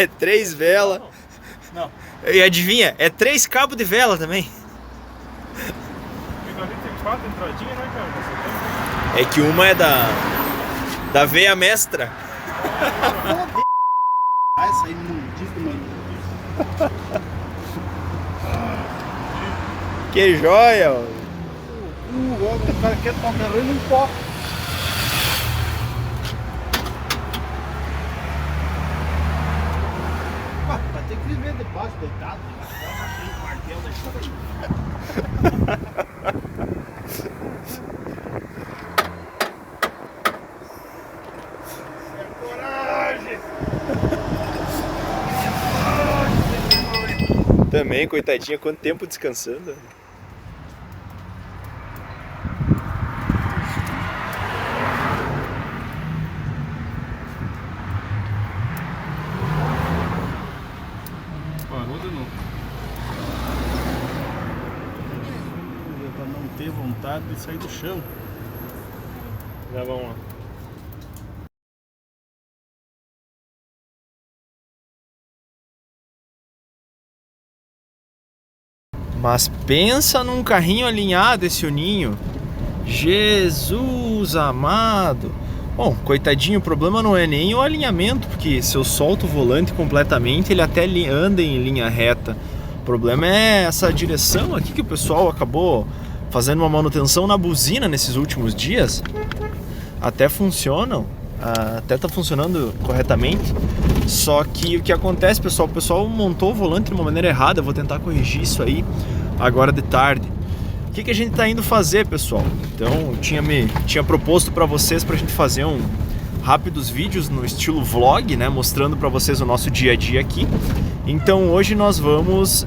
É 3 velas. Não. E adivinha, é 3 cabos de vela também. Porque ali tem 4 entradinhas, né, cara? É que uma é da veia mestra. Essa aí mundista, mano. Que joia, ó. O cara quer tomar e não pode. Vai ter que viver debaixo, deitado, cheio de martelo, deixa aí. É coragem! Também, coitadinha, quanto tempo descansando. Parou de novo. Pra não ter vontade de sair do chão. Já vamos lá. Mas pensa num carrinho alinhado esse Uninho. Jesus amado. Bom, coitadinho, o problema não é nem o alinhamento, porque se eu solto o volante completamente, ele até anda em linha reta. O problema é essa direção aqui que o pessoal acabou fazendo uma manutenção na buzina nesses últimos dias. Até funcionam, até tá funcionando corretamente. Só que o que acontece, pessoal, o pessoal montou o volante de uma maneira errada. Eu vou tentar corrigir isso aí agora de tarde. O que a gente tá indo fazer, pessoal? Então, eu tinha proposto para vocês pra gente fazer rápidos vídeos no estilo vlog, né, mostrando para vocês o nosso dia a dia aqui. Então, hoje nós vamos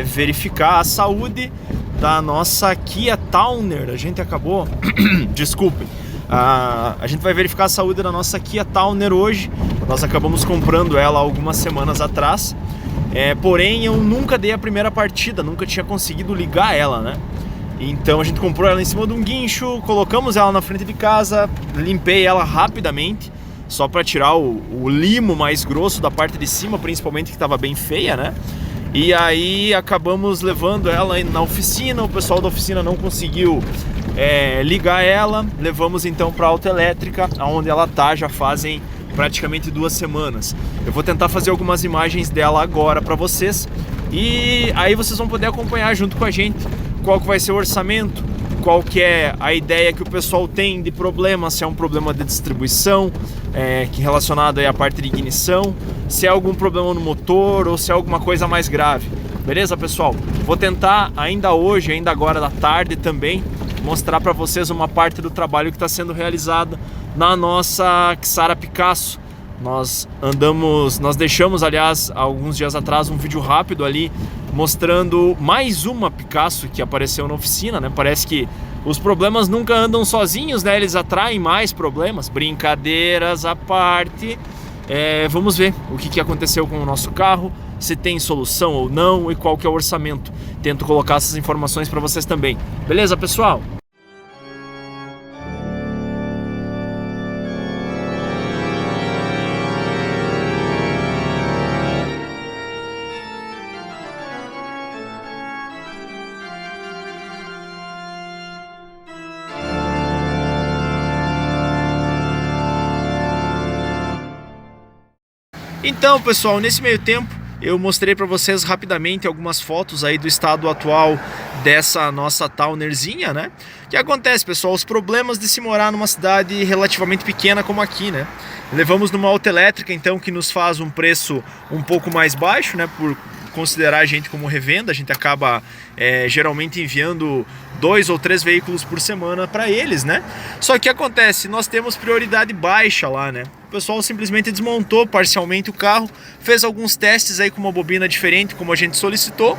verificar a saúde da nossa Kia Towner. A gente acabou, desculpem. A gente vai verificar a saúde da nossa Kia Towner hoje. Nós acabamos comprando ela algumas semanas atrás. Porém, eu nunca dei a primeira partida, nunca tinha conseguido ligar ela, né? Então a gente comprou ela em cima de um guincho, colocamos ela na frente de casa, limpei ela rapidamente, só para tirar o limo mais grosso da parte de cima, principalmente que estava bem feia, né? E aí acabamos levando ela na oficina, o pessoal da oficina não conseguiu ligar ela, levamos então para a autoelétrica, onde ela tá já fazem praticamente 2 semanas. Eu vou tentar fazer algumas imagens dela agora para vocês e aí vocês vão poder acompanhar junto com a gente qual que vai ser o orçamento, qual que é a ideia que o pessoal tem de problema, se é um problema de distribuição, que relacionado aí à parte de ignição, se é algum problema no motor ou se é alguma coisa mais grave. Beleza, pessoal? Vou tentar ainda hoje, ainda agora da tarde também, mostrar para vocês uma parte do trabalho que está sendo realizado na nossa Xara Picasso. Nós deixamos, aliás, alguns dias atrás um vídeo rápido ali mostrando mais uma Picasso que apareceu na oficina, né? Parece que os problemas nunca andam sozinhos, né? Eles atraem mais problemas. Brincadeiras à parte. Vamos ver o que aconteceu com o nosso carro, se tem solução ou não e qual que é o orçamento. Tento colocar essas informações para vocês também. Beleza, pessoal? Então, pessoal, nesse meio tempo eu mostrei para vocês rapidamente algumas fotos aí do estado atual dessa nossa Townerzinha, né? O que acontece, pessoal? Os problemas de se morar numa cidade relativamente pequena como aqui, né? Levamos numa autoelétrica, então, que nos faz um preço um pouco mais baixo, né? Por considerar a gente como revenda, a gente acaba geralmente enviando 2 ou 3 veículos por semana para eles, né? Só que acontece, nós temos prioridade baixa lá, né? O pessoal simplesmente desmontou parcialmente o carro, fez alguns testes aí com uma bobina diferente, como a gente solicitou,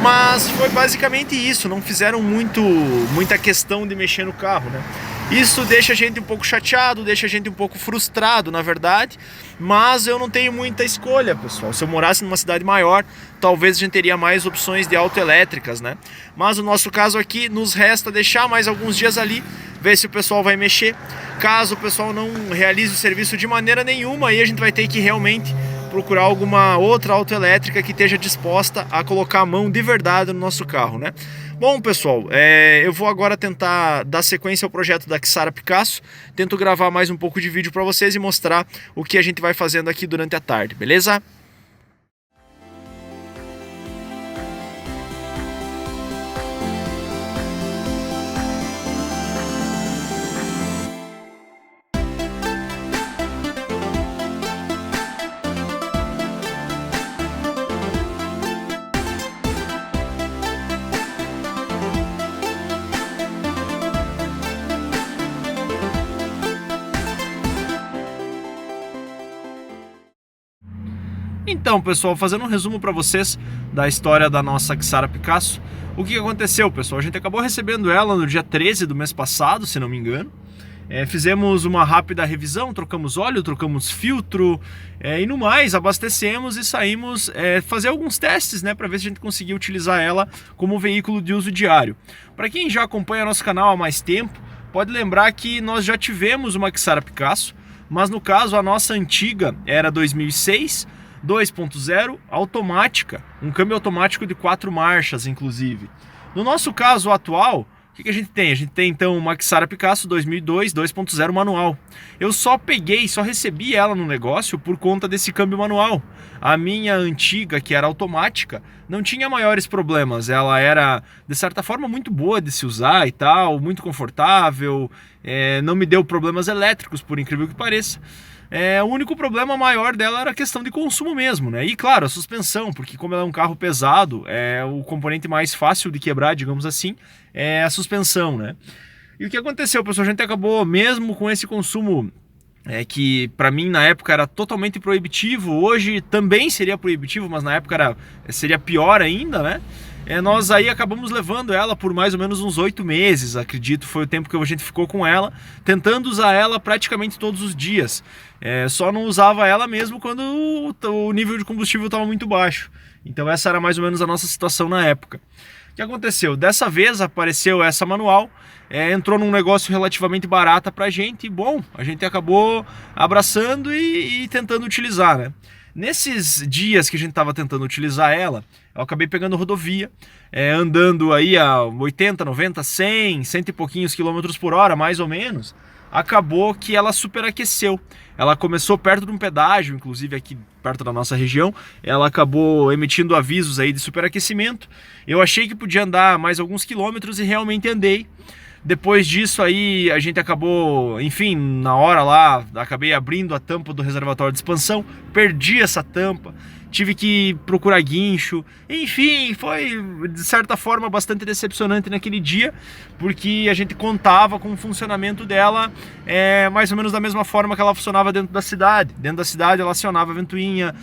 mas foi basicamente isso, não fizeram muita questão de mexer no carro, né? Isso deixa a gente um pouco chateado, deixa a gente um pouco frustrado, na verdade, mas eu não tenho muita escolha, pessoal. Se eu morasse numa cidade maior, talvez a gente teria mais opções de autoelétricas, né? Mas no nosso caso aqui, nos resta deixar mais alguns dias ali, ver se o pessoal vai mexer. Caso o pessoal não realize o serviço de maneira nenhuma, aí a gente vai ter que realmente procurar alguma outra autoelétrica que esteja disposta a colocar a mão de verdade no nosso carro, né? Bom, pessoal, eu vou agora tentar dar sequência ao projeto da Xara Picasso, tento gravar mais um pouco de vídeo para vocês e mostrar o que a gente vai fazendo aqui durante a tarde, beleza? Então, pessoal, fazendo um resumo para vocês da história da nossa Xara Picasso, o que aconteceu, pessoal? A gente acabou recebendo ela no dia 13 do mês passado, se não me engano. Fizemos uma rápida revisão, trocamos óleo, trocamos filtro e no mais, abastecemos e saímos fazer alguns testes, né, para ver se a gente conseguia utilizar ela como veículo de uso diário. Para quem já acompanha nosso canal há mais tempo, pode lembrar que nós já tivemos uma Xara Picasso, mas no caso a nossa antiga era 2006, 2.0 automática, um câmbio automático de 4 marchas, inclusive. No nosso caso atual, o que a gente tem? A gente tem então uma Xara Picasso 2002 2.0 manual. Eu só recebi ela no negócio por conta desse câmbio manual. A minha antiga, que era automática, não tinha maiores problemas. Ela era, de certa forma, muito boa de se usar e tal, muito confortável, não me deu problemas elétricos, por incrível que pareça. O único problema maior dela era a questão de consumo mesmo, né? E claro, a suspensão, porque como ela é um carro pesado, o componente mais fácil de quebrar, digamos assim, é a suspensão, né? E o que aconteceu, pessoal? A gente acabou, mesmo com esse consumo que para mim na época era totalmente proibitivo, hoje também seria proibitivo, mas na época seria pior ainda, né? Nós aí acabamos levando ela por mais ou menos uns 8 meses, acredito, foi o tempo que a gente ficou com ela, tentando usar ela praticamente todos os dias. Só não usava ela mesmo quando o nível de combustível estava muito baixo. Então essa era mais ou menos a nossa situação na época. O que aconteceu? Dessa vez apareceu essa manual, entrou num negócio relativamente barata pra gente, e bom, a gente acabou abraçando e tentando utilizar, né? Nesses dias que a gente estava tentando utilizar ela, eu acabei pegando rodovia, andando aí a 80, 90, 100 e pouquinhos quilômetros por hora, mais ou menos. Acabou que ela superaqueceu. Ela começou perto de um pedágio, inclusive aqui perto da nossa região. Ela acabou emitindo avisos aí de superaquecimento. Eu achei que podia andar mais alguns quilômetros e realmente andei. Depois disso aí a gente acabou, enfim, na hora lá, acabei abrindo a tampa do reservatório de expansão, perdi essa tampa, tive que procurar guincho, enfim, foi de certa forma bastante decepcionante naquele dia, porque a gente contava com o funcionamento dela mais ou menos da mesma forma que ela funcionava dentro da cidade. Dentro da cidade ela acionava a ventoinha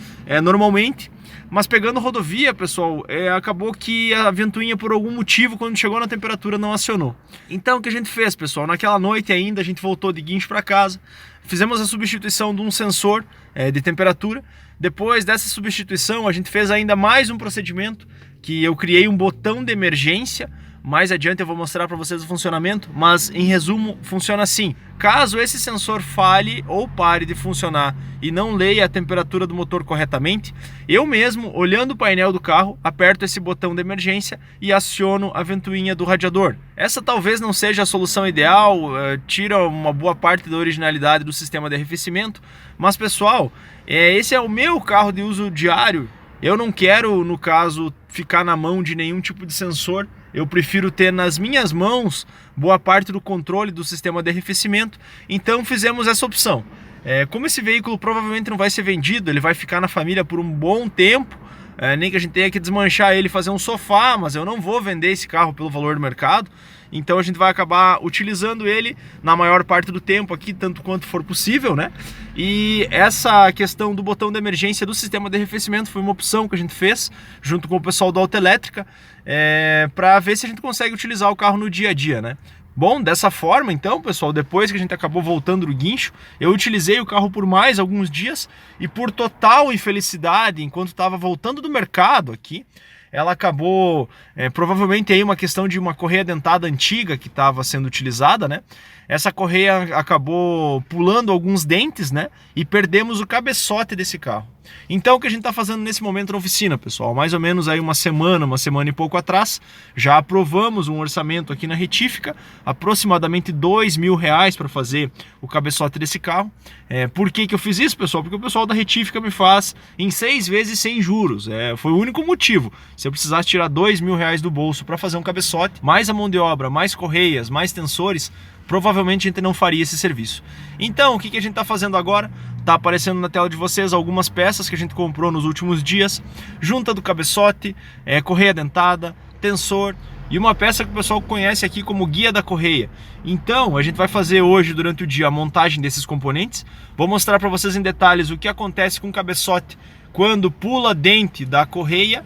normalmente, mas pegando rodovia, pessoal, acabou que a ventoinha por algum motivo, quando chegou na temperatura, não acionou. Então o que a gente fez, pessoal? Naquela noite ainda a gente voltou de guincho para casa, fizemos a substituição de um sensor de temperatura. Depois dessa substituição a gente fez ainda mais um procedimento, que eu criei um botão de emergência. Mais adiante eu vou mostrar para vocês o funcionamento, mas em resumo funciona assim: caso esse sensor falhe ou pare de funcionar e não leia a temperatura do motor corretamente, eu mesmo, olhando o painel do carro, aperto esse botão de emergência e aciono a ventoinha do radiador. Essa talvez não seja a solução ideal, tira uma boa parte da originalidade do sistema de arrefecimento, mas pessoal, esse é o meu carro de uso diário. Eu não quero, no caso, ficar na mão de nenhum tipo de sensor. Eu prefiro ter nas minhas mãos boa parte do controle do sistema de arrefecimento. Então fizemos essa opção. Como esse veículo provavelmente não vai ser vendido, ele vai ficar na família por um bom tempo, nem que a gente tenha que desmanchar ele e fazer um sofá, mas eu não vou vender esse carro pelo valor do mercado. Então a gente vai acabar utilizando ele na maior parte do tempo aqui, tanto quanto for possível, né? E essa questão do botão de emergência do sistema de arrefecimento foi uma opção que a gente fez junto com o pessoal da Autoelétrica, para ver se a gente consegue utilizar o carro no dia a dia, né? Bom, dessa forma então, pessoal, depois que a gente acabou voltando do guincho, eu utilizei o carro por mais alguns dias e, por total infelicidade, enquanto estava voltando do mercado aqui, ela acabou, provavelmente aí uma questão de uma correia dentada antiga que estava sendo utilizada, né? Essa correia acabou pulando alguns dentes, né? E perdemos o cabeçote desse carro. Então o que a gente está fazendo nesse momento na oficina, pessoal? Mais ou menos aí uma semana e pouco atrás, já aprovamos um orçamento aqui na retífica, aproximadamente R$2.000 para fazer o cabeçote desse carro. Por que eu fiz isso, pessoal? Porque o pessoal da retífica me faz em 6 vezes sem juros. Foi o único motivo. Se eu precisasse tirar R$2.000 do bolso para fazer um cabeçote, mais a mão de obra, mais correias, mais tensores, provavelmente a gente não faria esse serviço. Então, o que a gente está fazendo agora? Está aparecendo na tela de vocês algumas peças que a gente comprou nos últimos dias. Junta do cabeçote, correia dentada, tensor e uma peça que o pessoal conhece aqui como guia da correia. Então, a gente vai fazer hoje, durante o dia, a montagem desses componentes. Vou mostrar para vocês em detalhes o que acontece com o cabeçote quando pula dente da correia.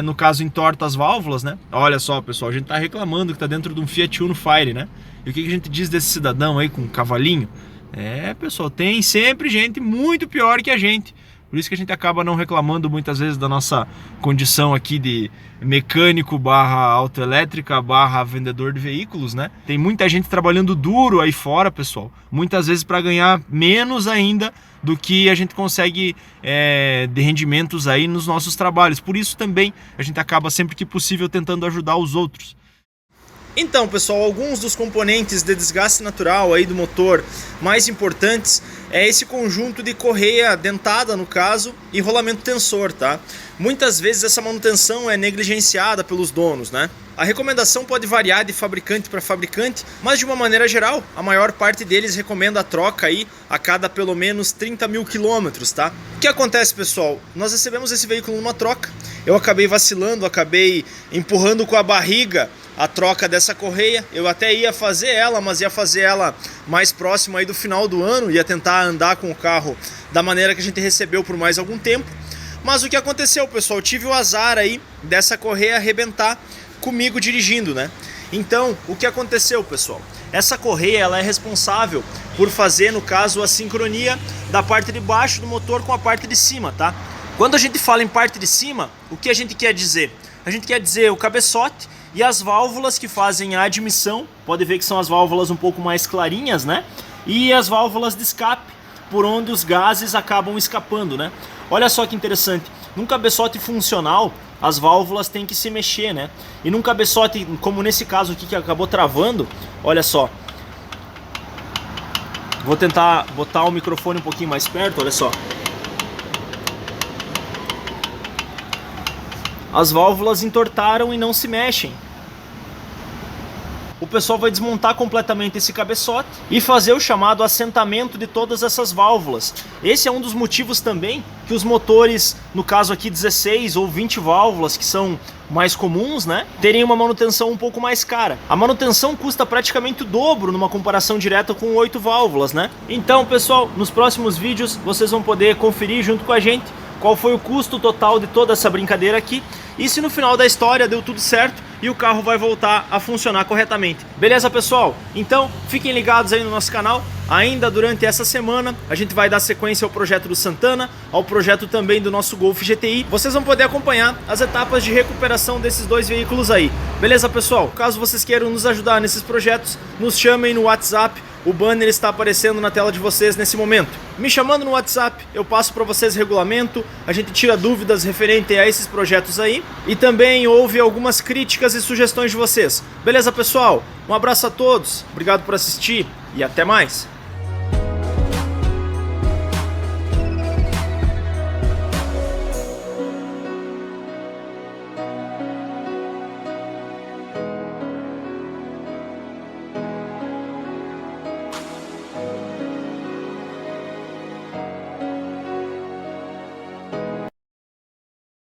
No caso, entorta as válvulas, né? Olha só, pessoal, a gente está reclamando que está dentro de um Fiat Uno Fire, né? E o que a gente diz desse cidadão aí com um cavalinho? Pessoal, tem sempre gente muito pior que a gente. Por isso que a gente acaba não reclamando muitas vezes da nossa condição aqui de mecânico barra autoelétrica barra vendedor de veículos, né? Tem muita gente trabalhando duro aí fora, pessoal. Muitas vezes para ganhar menos ainda do que a gente consegue de rendimentos aí nos nossos trabalhos. Por isso também a gente acaba sempre que possível tentando ajudar os outros. Então, pessoal, alguns dos componentes de desgaste natural aí do motor mais importantes é esse conjunto de correia dentada, no caso, e rolamento tensor, tá? Muitas vezes essa manutenção é negligenciada pelos donos, né? A recomendação pode variar de fabricante para fabricante, mas de uma maneira geral, a maior parte deles recomenda a troca aí a cada pelo menos 30.000 quilômetros, tá? O que acontece, pessoal? Nós recebemos esse veículo numa troca, eu acabei vacilando, acabei empurrando com a barriga a troca dessa correia. Eu até ia fazer ela, mas ia fazer ela mais próximo aí do final do ano, ia tentar andar com o carro da maneira que a gente recebeu por mais algum tempo. Mas o que aconteceu, pessoal? Eu tive o azar aí dessa correia arrebentar comigo dirigindo, né? Então, o que aconteceu, pessoal? Essa correia, ela é responsável por fazer, no caso, a sincronia da parte de baixo do motor com a parte de cima, tá? Quando a gente fala em parte de cima, o que a gente quer dizer? A gente quer dizer o cabeçote e as válvulas que fazem a admissão. Pode ver que são as válvulas um pouco mais clarinhas, né? E as válvulas de escape, por onde os gases acabam escapando, né? Olha só que interessante, num cabeçote funcional, as válvulas têm que se mexer, né? E num cabeçote, como nesse caso aqui que acabou travando, olha só. Vou tentar botar o microfone um pouquinho mais perto, olha só. As válvulas entortaram e não se mexem. O pessoal vai desmontar completamente esse cabeçote e fazer o chamado assentamento de todas essas válvulas. Esse é um dos motivos também que os motores, no caso aqui 16 ou 20 válvulas, que são mais comuns, né, terem uma manutenção um pouco mais cara. A manutenção custa praticamente o dobro numa comparação direta com 8 válvulas, né? Então, pessoal, nos próximos vídeos vocês vão poder conferir junto com a gente qual foi o custo total de toda essa brincadeira aqui e se no final da história deu tudo certo e o carro vai voltar a funcionar corretamente. Beleza, pessoal? Então, fiquem ligados aí no nosso canal. Ainda durante essa semana, a gente vai dar sequência ao projeto do Santana, ao projeto também do nosso Golf GTI. Vocês vão poder acompanhar as etapas de recuperação desses dois veículos aí. Beleza, pessoal? Caso vocês queiram nos ajudar nesses projetos, nos chamem no WhatsApp. O banner está aparecendo na tela de vocês nesse momento. Me chamando no WhatsApp, eu passo para vocês regulamento, a gente tira dúvidas referente a esses projetos aí e também ouve algumas críticas e sugestões de vocês. Beleza, pessoal? Um abraço a todos, obrigado por assistir e até mais!